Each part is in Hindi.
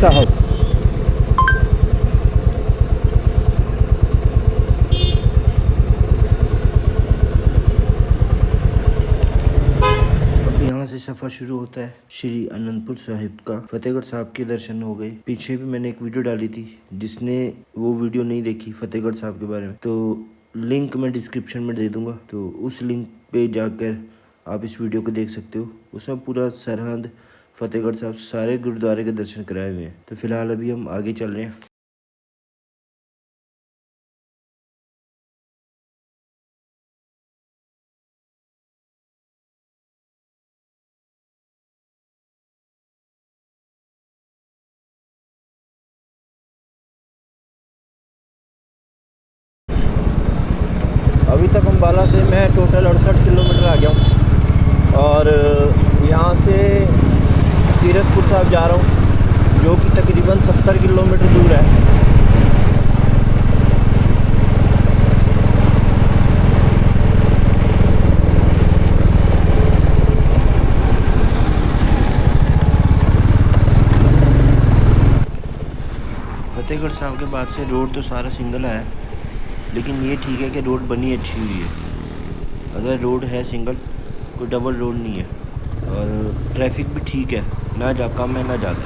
साहब। यहाँ से सफ़र शुरू होता है श्री अनंतपुर साहिब का। फतेहगढ़ साहब के दर्शन हो गए। पीछे भी मैंने एक वीडियो डाली थी, जिसने वो वीडियो नहीं देखी फतेहगढ़ साहब के बारे में, तो लिंक मैं डिस्क्रिप्शन में दे दूंगा, तो उस लिंक पे जाकर आप इस वीडियो को देख सकते हो। उसमें पूरा सरहद फतेहगढ़ साहब सारे गुरुद्वारे के दर्शन कराए हुए हैं। तो फिलहाल अभी हम आगे चल रहे हैं। अभी तक अम्बाला से मैं टोटल 68 किलोमीटर आ गया हूँ और यहाँ से कीरतपुर साहब जा रहा हूँ, जो कि तकरीबन 70 किलोमीटर दूर है। फतेहगढ़ साहब के बाद से रोड तो सारा सिंगल है, लेकिन ये ठीक है कि रोड बनी अच्छी हुई है। अगर रोड है सिंगल, कोई डबल रोड नहीं है, और ट्रैफिक भी ठीक है, ना कम है ना ज़्यादा।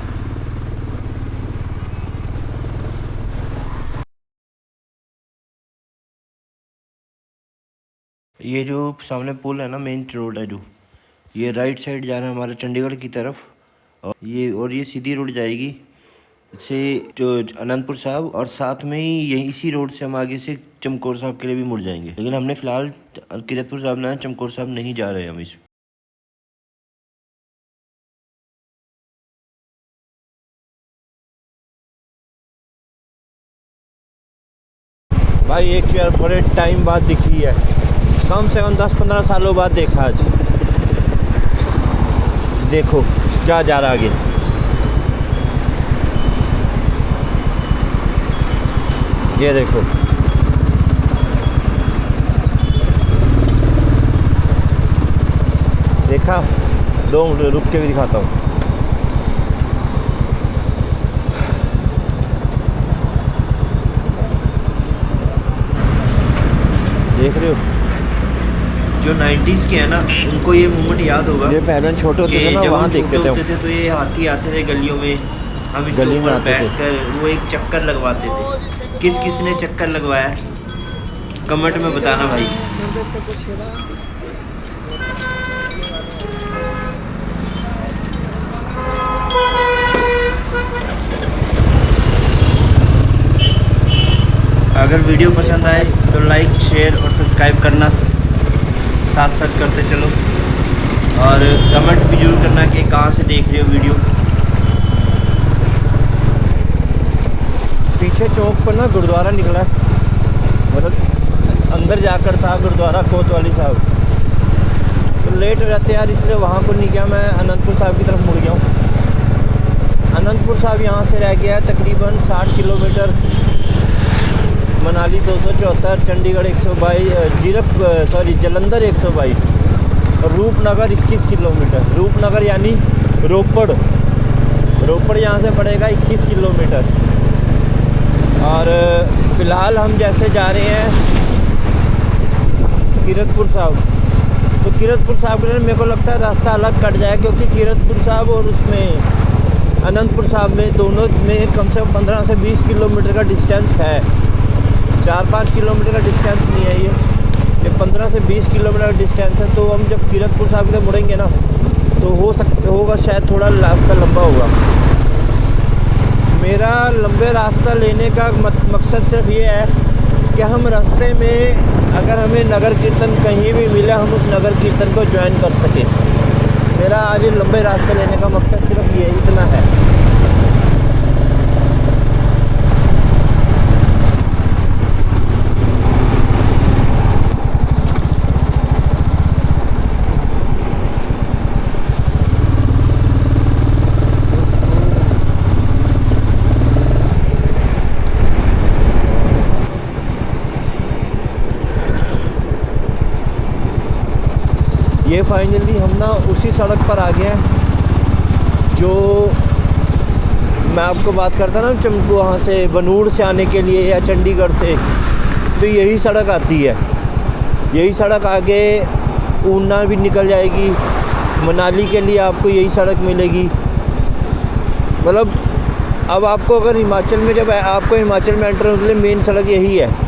ये जो सामने पुल है ना, मेन रोड है जो, ये राइट साइड जा रहा है हमारे चंडीगढ़ की तरफ, और ये सीधी रोड जाएगी से जो अनंतपुर साहब, और साथ में ही यही इसी रोड से हम आगे से चमकौर साहब के लिए भी मुड़ जाएंगे। लेकिन हमने फिलहाल कीरतपुर साहब ना, चमकौर साहब नहीं जा रहे हम इस। भाई एक चेयर बड़े टाइम बाद दिखी है, कम से कम 10-15 सालों बाद देखा आज। देखो क्या जा रहा आगे। ये देखो, देखा? 2 मिनट रुक के भी दिखाता हूँ। देख रहे हो? जो 90s के हैं ना, उनको ये मूवमेंट याद होगा। ये पहले छोटे होते थे ना, जब वहाँ हम देखते छोटे होते थे। थे तो ये हाथी आते थे गलियों में, हम इसके गली में ऊपर आते थे। बैठकर वो एक चक्कर लगवाते थे। किस किस ने चक्कर लगवाया, कमेंट में बताना भाई। अगर वीडियो पसंद आए तो लाइक, शेयर और सब्सक्राइब करना साथ साथ करते चलो, और कमेंट भी जरूर करना कि कहाँ से देख रहे हो वीडियो। पीछे चौक पर ना गुरुद्वारा निकला है, मतलब अंदर जाकर था गुरुद्वारा कोतवाली साहब। तो लेट हो जाते यार, इसलिए वहाँ को नहीं गया, मैं अनंतपुर साहब की तरफ मुड़ गया हूँ। अनंतपुर साहब यहाँ से रह गया है तकरीबन 60 किलोमीटर। मनाली 274, चंडीगढ़ 122, जलंधर 122 और रूपनगर 21 किलोमीटर। रूपनगर यानी रोपड़ यहाँ से पड़ेगा 21 किलोमीटर। और फ़िलहाल हम जैसे जा रहे हैं कीरतपुर साहब, तो कीरतपुर साहब के लिए मेरे को लगता है रास्ता अलग कट जाए, क्योंकि कीरतपुर साहब और उसमें अनंतपुर साहब में दोनों में कम से कम 15 से 20 किलोमीटर का डिस्टेंस है। 4-5 किलोमीटर का डिस्टेंस नहीं है ये 15 से 20 किलोमीटर का डिस्टेंस है। तो हम जब कीरतपुर साहब से मुड़ेंगे ना, तो होगा शायद थोड़ा रास्ता लंबा होगा। मेरा लंबे रास्ता लेने का मकसद सिर्फ ये है कि हम रास्ते में अगर हमें नगर कीर्तन कहीं भी मिले, हम उस नगर कीर्तन को ज्वाइन कर सकें। मेरा आज ये लंबे रास्ते लेने का मकसद सिर्फ ये इतना है। ये फाइनली हम ना उसी सड़क पर आ गए हैं जो मैं आपको बात करता ना चमकू वहाँ से बनूड़ से आने के लिए या चंडीगढ़ से, तो यही सड़क आती है। यही सड़क आगे ऊना भी निकल जाएगी, मनाली के लिए आपको यही सड़क मिलेगी। मतलब अब आपको अगर हिमाचल में, जब आपको हिमाचल में एंटर होने के लिए मेन सड़क यही है।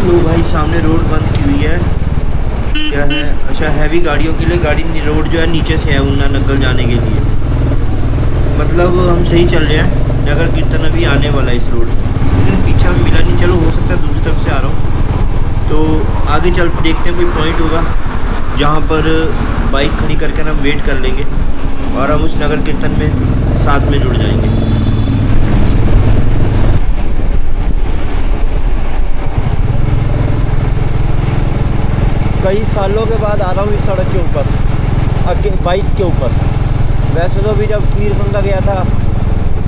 लो भाई, सामने रोड बंद की हुई है। क्या है? अच्छा, हैवी गाड़ियों के लिए गाड़ी रोड जो है नीचे से है ऊना नग्गल जाने के लिए। मतलब हम सही चल रहे हैं। नगर कीर्तन अभी आने वाला है इस रोड, लेकिन पीछे हमें मिला नहीं। चलो, हो सकता है दूसरी तरफ से आ रहा हूँ, तो आगे चल देखते हैं कोई पॉइंट होगा जहाँ पर बाइक खड़ी करके हम वेट कर लेंगे और हम उस नगर कीर्तन में साथ में जुड़ जाएंगे। कई सालों के बाद आ रहा हूँ इस सड़क के ऊपर, बाइक के ऊपर। वैसे तो अभी जब खीरगंगा गया था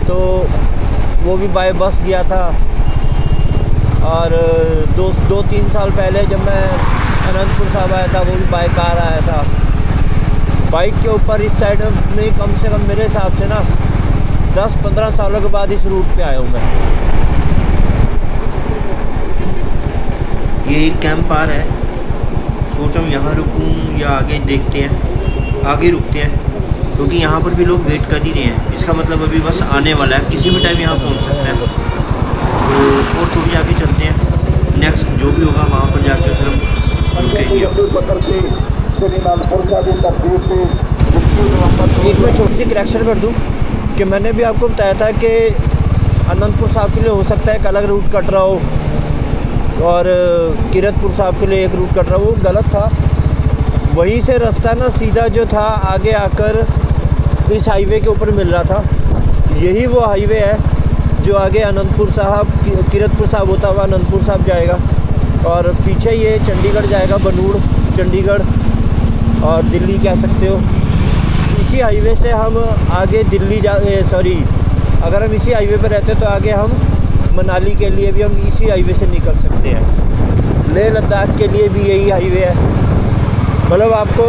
तो वो भी बाय बस गया था, और दो तीन साल पहले जब मैं अनंतपुर साहब आया था वो भी बाय कार आया था। बाइक के ऊपर इस साइड में कम से कम मेरे हिसाब से ना 10-15 सालों के बाद इस रूट पे आया हूँ मैं। ये एक कैंप आ रहा है, सोचा हूँ यहाँ रुकूँ या आगे देखते हैं। आगे रुकते हैं क्योंकि यहाँ पर भी लोग वेट कर ही रहे हैं। इसका मतलब अभी बस आने वाला है, किसी भी टाइम यहाँ पहुँच सकता है। तो और थोड़ी आगे चलते हैं, नेक्स्ट जो भी होगा वहाँ पर जाकर फिर हम रुकेंगे। एक मैं छोटी सी करेक्शन कर दूँ कि मैंने भी आपको बताया था कि अनंतपुर साहब के लिए हो सकता है एक अलग रूट कट रहा हो और कीरतपुर साहब के लिए एक रूट कट रहा हो। वो गलत था। वहीं से रास्ता ना सीधा जो था आगे आकर इस हाईवे के ऊपर मिल रहा था। यही वो हाईवे है जो आगे अनंतपुर साहब, कीरतपुर साहब होता हुआ अनंतपुर साहब जाएगा, और पीछे ये चंडीगढ़ जाएगा, बनूड़ चंडीगढ़ और दिल्ली कह सकते हो। इसी हाईवे से हम आगे दिल्ली अगर हम इसी हाईवे पर रहते तो आगे हम मनाली के लिए भी हम इसी हाईवे से निकल सकते हैं। लेह लद्दाख के लिए भी यही हाईवे है। मतलब आपको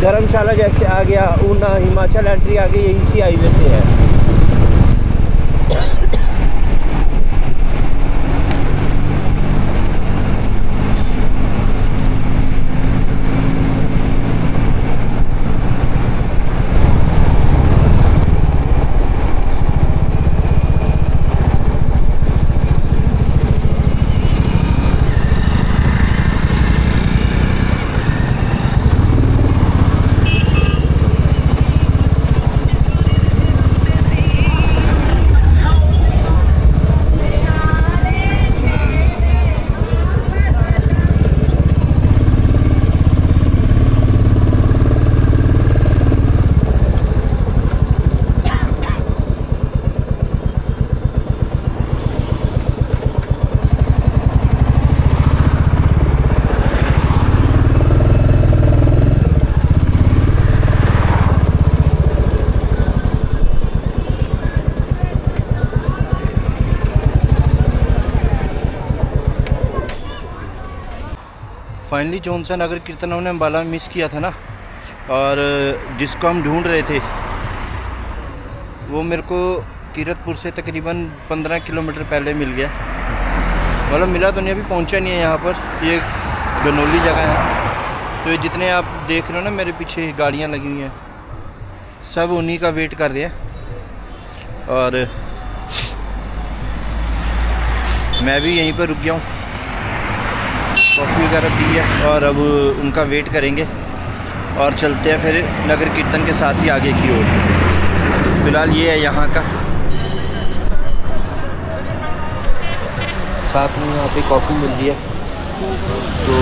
धर्मशाला जैसे आ गया, ऊना हिमाचल एंट्री आ गई, यही इसी हाईवे से है। फाइनली जौन सा नगर कीर्तन हमने अम्बाला में मिस किया था ना, और जिसको हम ढूंढ रहे थे वो मेरे को कीरतपुर से तकरीबन 15 किलोमीटर पहले मिल गया। मतलब मिला तो नहीं, अभी पहुंचा नहीं है यहाँ पर। ये गनौली जगह है। तो ये जितने आप देख रहे हो ना मेरे पीछे गाड़ियाँ लगी हुई हैं, सब उन्हीं का वेट कर रहे हैं। और मैं भी यहीं पर रुक गया हूँ, कॉफ़ी वगैरह पी है और अब उनका वेट करेंगे और चलते हैं फिर नगर कीर्तन के साथ ही आगे की ओर। फिलहाल ये है यहाँ का। साथ में यहाँ पे कॉफ़ी मिल रही है, तो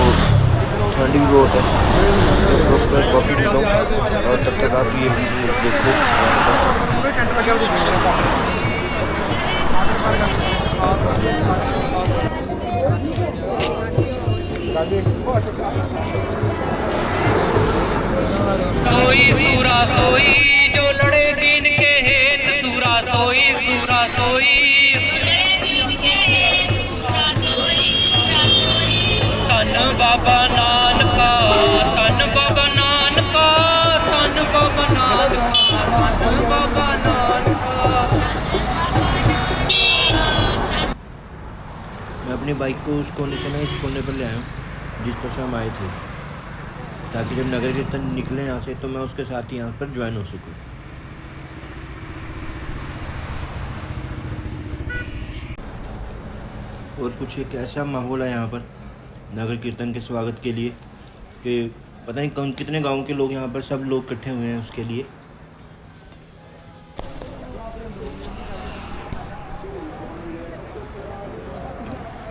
ठंडी भी बहुत है, मैं सोच कर कॉफ़ी पीता हूँ। और तब तक आप ये वीडियो देखो। सोई सूरा सोई जो लड़े दीन के हेत, सूरा सोई सूरा सोई। धन बाबा नानका, धन बाबा नानका, धन बाबा नानका, धन बाबा नानका। मैं अपनी बाइक को उस कोने से ना इस कोने पर ले आया हूँ जिस तरह से हम आए थे, ताकि जब नगर कीर्तन निकले यहाँ से तो मैं उसके साथ ही यहाँ पर ज्वाइन हो सकूँ। और कुछ एक ऐसा माहौल है यहाँ पर नगर कीर्तन के स्वागत के लिए कि पता नहीं कौन कितने गांव के लोग यहाँ पर सब लोग इकट्ठे हुए हैं उसके लिए।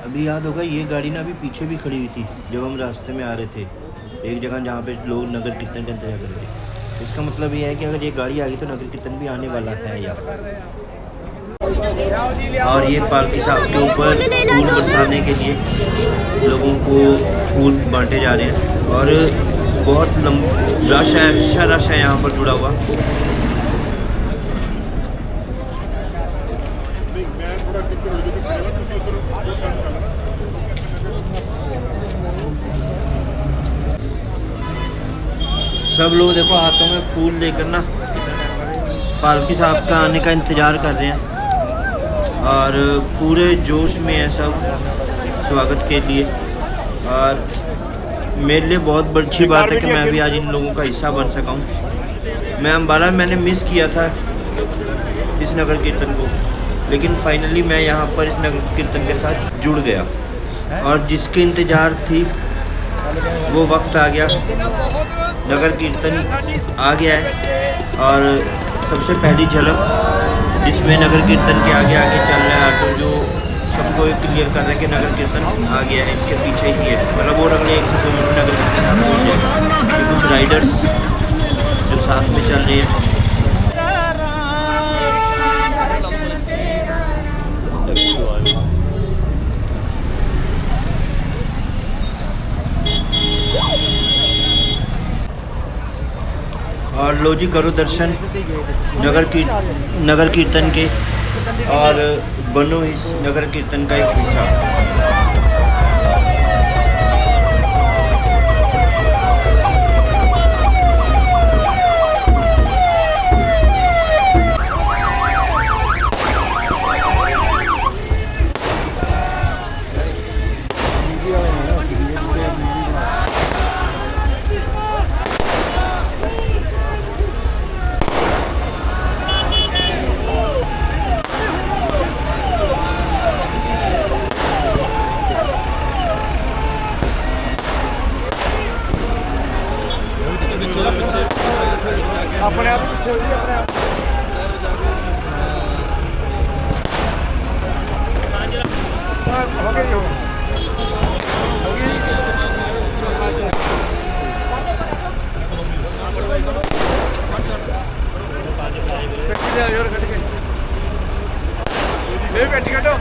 अभी याद होगा ये गाड़ी ना अभी पीछे भी खड़ी हुई थी जब हम रास्ते में आ रहे थे, एक जगह जहाँ पे लोग नगर कीर्तन का इंतजार कर रहे थे। इसका मतलब ये है कि अगर ये गाड़ी आ गई तो नगर कीर्तन भी आने वाला है यहाँ। और ये पालकी साहब के ऊपर फूल बरसाने के लिए लोगों को फूल बांटे जा रहे हैं और बहुत रश है, अच्छा रश है यहाँ पर जुड़ा हुआ। सब लोग देखो हाथों में फूल लेकर ना पालकी साहब का आने का इंतज़ार कर रहे हैं और पूरे जोश में है सब स्वागत के लिए। और मेरे लिए बहुत अच्छी बात है कि मैं भी आज इन लोगों का हिस्सा बन सका हूँ। मैं अम्बाला में मैंने मिस किया था इस नगर कीर्तन को, लेकिन फाइनली मैं यहाँ पर इस नगर कीर्तन के साथ जुड़ गया और जिसके इंतज़ार थी वो वक्त आ गया। नगर कीर्तन आ गया है और सबसे पहली झलक जिसमें नगर कीर्तन के आगे आगे चल रहा है ऑटो, जो सबको क्लियर कर रहा है कि नगर कीर्तन आ गया है, इसके पीछे ही है। मतलब वो अगले 1 से 2 मिनट नगर कीर्तन आप पहुँच जाएगा। ये कुछ राइडर्स जो साथ में चल रही है। और लो जी करो दर्शन नगर कीर्तन के और बनो इस नगर कीर्तन का एक हिस्सा। अपने आप पीछे हो अपने आप हो गई हो पेटी कटो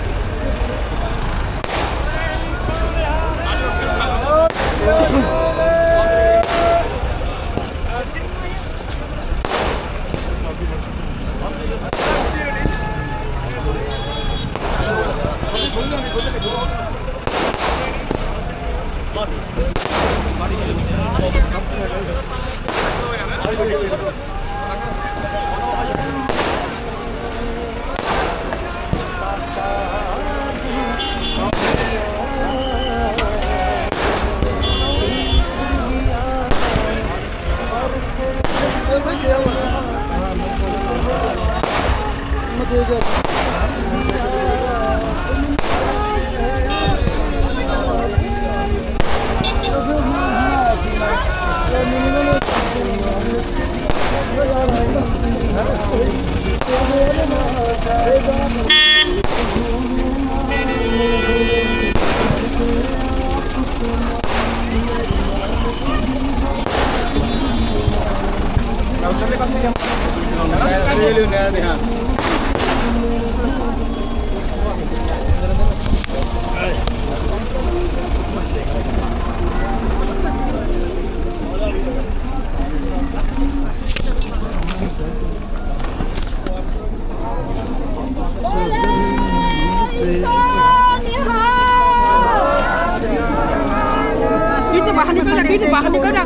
बाहर निकल जा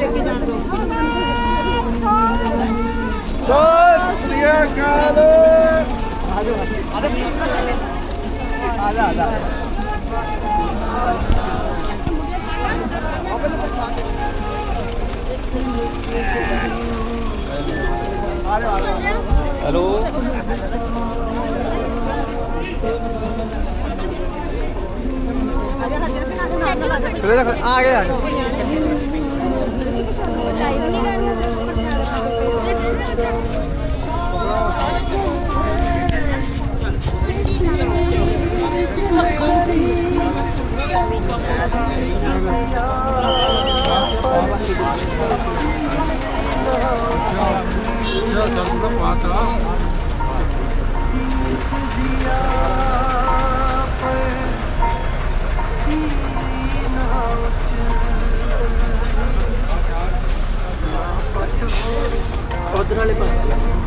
हेलो आ गया उधर वाले पासे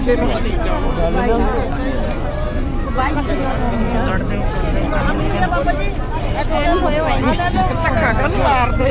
ਪਿੱਛੇ ਨੂੰ ਧੱਕਾ ਕਰਨ ਮਾਰਦੇ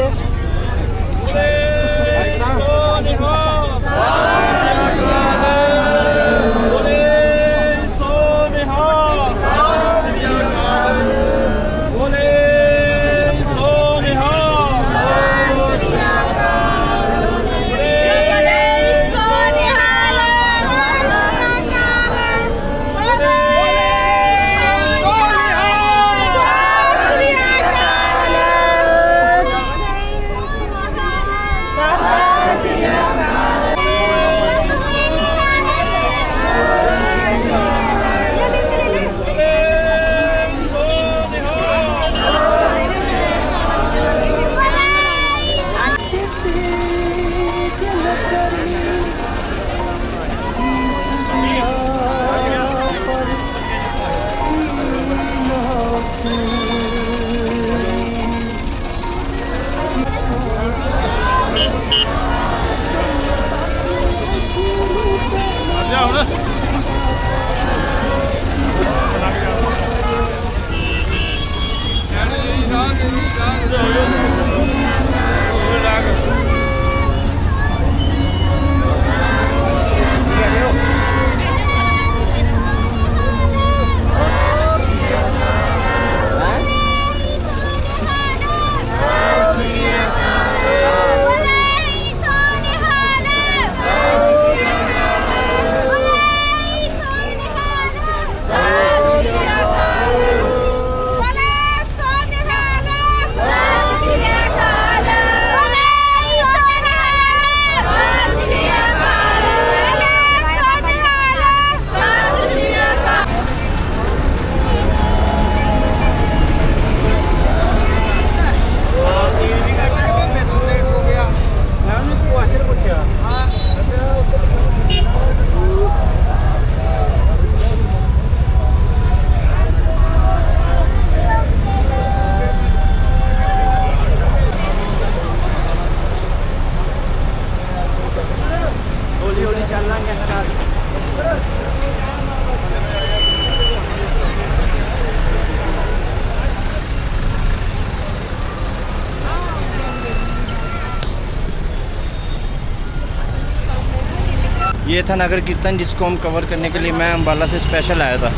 ये था नगर कीर्तन जिसको हम कवर करने के लिए मैं अम्बाला से स्पेशल आया था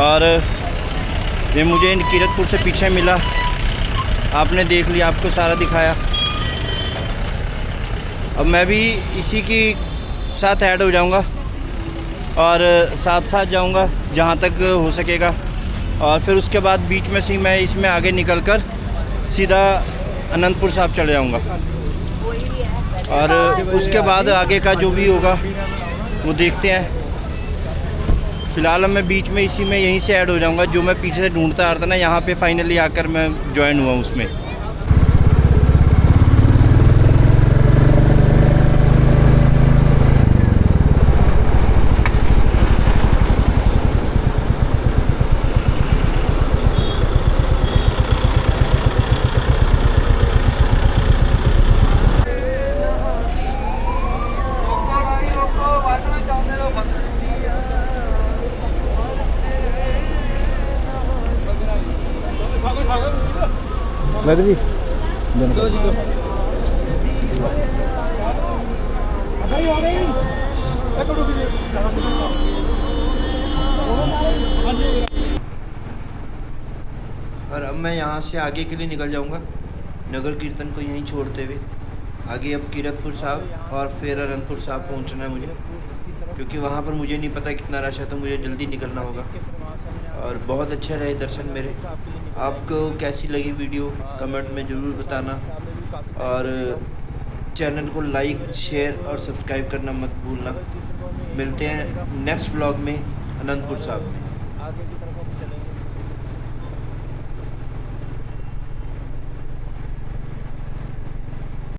और ये मुझे कीरतपुर से पीछे मिला। आपने देख लिया, आपको सारा दिखाया। अब मैं भी इसी की साथ ऐड हो जाऊंगा और साथ साथ जाऊंगा जहां तक हो सकेगा और फिर उसके बाद बीच में से मैं इसमें आगे निकल कर सीधा अनंतपुर साहब चले जाऊंगा और उसके बाद आगे का जो भी होगा वो देखते हैं। फ़िलहाल अब मैं बीच में इसी में यहीं से ऐड हो जाऊंगा। जो मैं पीछे से ढूंढता आ रहा था ना, यहाँ पे फाइनली आकर मैं ज्वाइन हुआ उसमें। वाहिगुरू जी और अब मैं यहाँ से आगे के लिए निकल जाऊँगा, नगर कीर्तन को यहीं छोड़ते हुए। आगे अब कीरतपुर साहब और फिर अनंतपुर साहब पहुँचना है मुझे, क्योंकि वहाँ पर मुझे नहीं पता कितना रश है, तो मुझे जल्दी निकलना होगा। और बहुत अच्छे रहे दर्शन मेरे। आपको कैसी लगी वीडियो कमेंट में ज़रूर बताना और चैनल को लाइक शेयर और सब्सक्राइब करना मत भूलना। मिलते हैं नेक्स्ट व्लॉग में अनंतपुर साहब में।